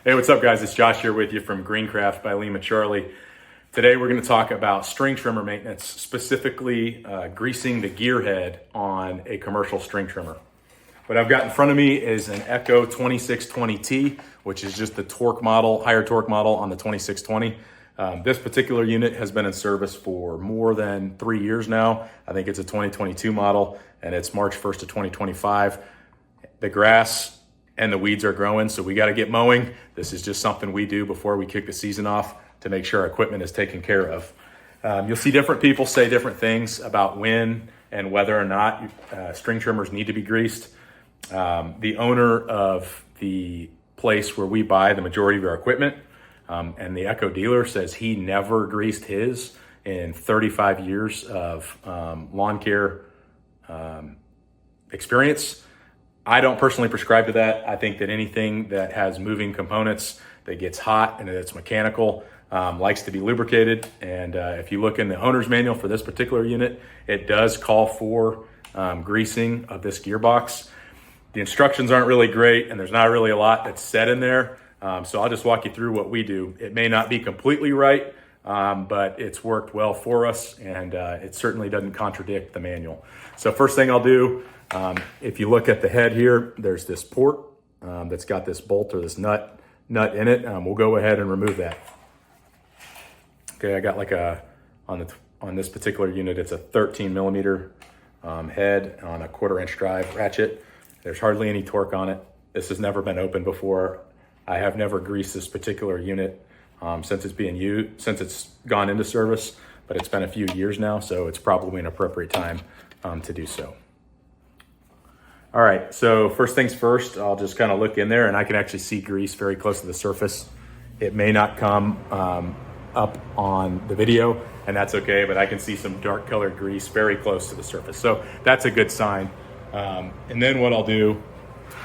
Hey, what's up guys? It's Josh here with you from Greencraft by Lima. Today we're going to talk about string trimmer maintenance, specifically greasing the gear head on a commercial string trimmer. What I've got in front of me is an Echo 2620T, which is just the torque model, higher torque model on the 2620. This particular unit has been in service for more than 3 years now. I think it's a 2022 model and it's March 1st of 2025. The grass and the weeds are growing, so we got to get mowing. This is just something we do before we kick the season off to make sure our equipment is taken care of. You'll see different people say different things about when and whether or not string trimmers need to be greased. The owner of the place where we buy the majority of our equipment and the Echo dealer says he never greased his in 35 years of lawn care experience. I don't personally prescribe to that. I think that anything that has moving components that gets hot and it's mechanical likes to be lubricated. And if you look in the owner's manual for this particular unit, it does call for greasing of this gearbox. The instructions aren't really great and there's not really a lot that's said in there. So I'll just walk you through what we do. It may not be completely right, but it's worked well for us and it certainly doesn't contradict the manual. So first thing I'll do, if you look at the head here, there's this port that's got this bolt or this nut in it. We'll go ahead and remove that. Okay, I got like on this particular unit, it's a 13 millimeter head on a 1/4 inch drive ratchet. There's hardly any torque on it. This has never been opened before. I have never greased this particular unit since it's being used, since it's gone into service, but it's been a few years now, so it's probably an appropriate time to do so. All right, so first things first, I'll just kind of look in there and I can actually see grease very close to the surface. It may not come up on the video and that's okay, but I can see some dark colored grease very close to the surface. So that's a good sign. And then what I'll do,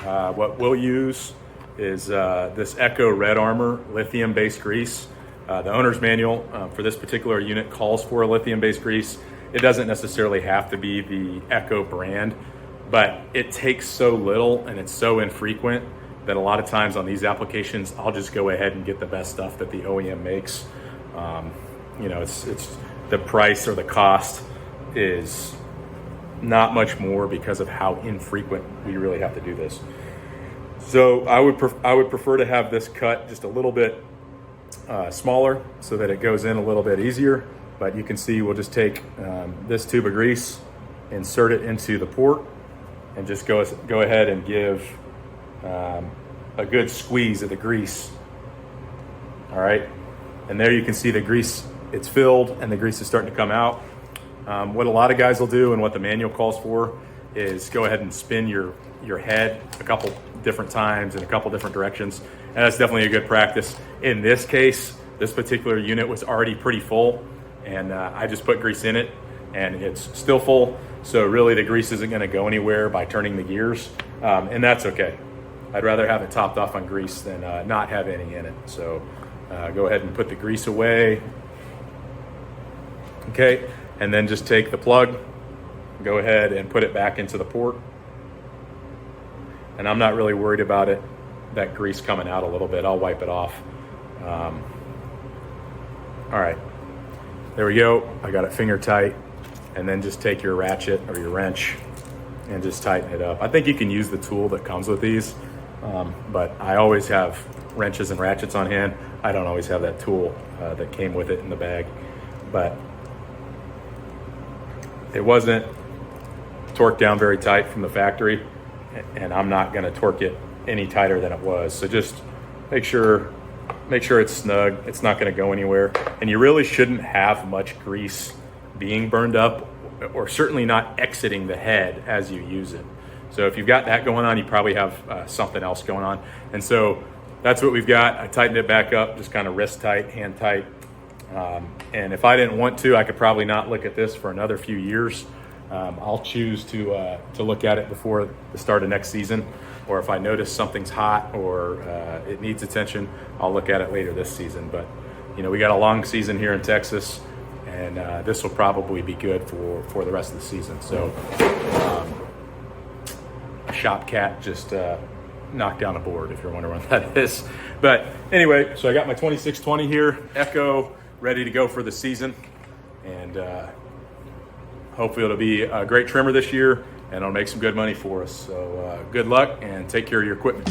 what we'll use is this Echo Red Armor lithium-based grease. The owner's manual for this particular unit calls for a lithium-based grease. It doesn't necessarily have to be the Echo brand, but it takes so little and it's so infrequent that a lot of times on these applications, I'll just go ahead and get the best stuff that the OEM makes. You know, it's the price or the cost is not much more because of how infrequent we really have to do this. So I would prefer to have this cut just a little bit smaller so that it goes in a little bit easier. But you can see we'll just take this tube of grease, insert it into the port, and just go ahead and give a good squeeze of the grease. All right, and there you can see the grease, it's filled and the grease is starting to come out. What a lot of guys will do and what the manual calls for is go ahead and spin your head a couple different times in a couple different directions, and that's definitely a good practice. In this case, this particular unit was already pretty full and I just put grease in it and it's still full. So really the grease isn't gonna go anywhere by turning the gears, and that's okay. I'd rather have it topped off on grease than not have any in it. So go ahead and put the grease away. Okay, and then just take the plug, go ahead and put it back into the port. And I'm not really worried about that grease coming out a little bit. I'll wipe it off. All right, there we go. I got it finger tight. And then just take your ratchet or your wrench and just tighten it up. I think you can use the tool that comes with these, but I always have wrenches and ratchets on hand. I don't always have that tool that came with it in the bag, but it wasn't torqued down very tight from the factory, and I'm not gonna torque it any tighter than it was. So just make sure it's snug. It's not gonna go anywhere. And you really shouldn't have much grease being burned up, or certainly not exiting the head as you use it. So if you've got that going on, you probably have something else going on. And so that's what we've got. I tightened it back up, just kind of wrist tight, hand tight. And if I didn't want to, I could probably not look at this for another few years. I'll choose to look at it before the start of next season, or if I notice something's hot or it needs attention, I'll look at it later this season. But you know, we got a long season here in Texas, and this will probably be good for the rest of the season. So Shop Cat just knock down a board, if you're wondering what that is. But anyway, so I got my 2620 here, Echo, ready to go for the season. And hopefully it'll be a great trimmer this year, and it'll make some good money for us. So good luck and take care of your equipment.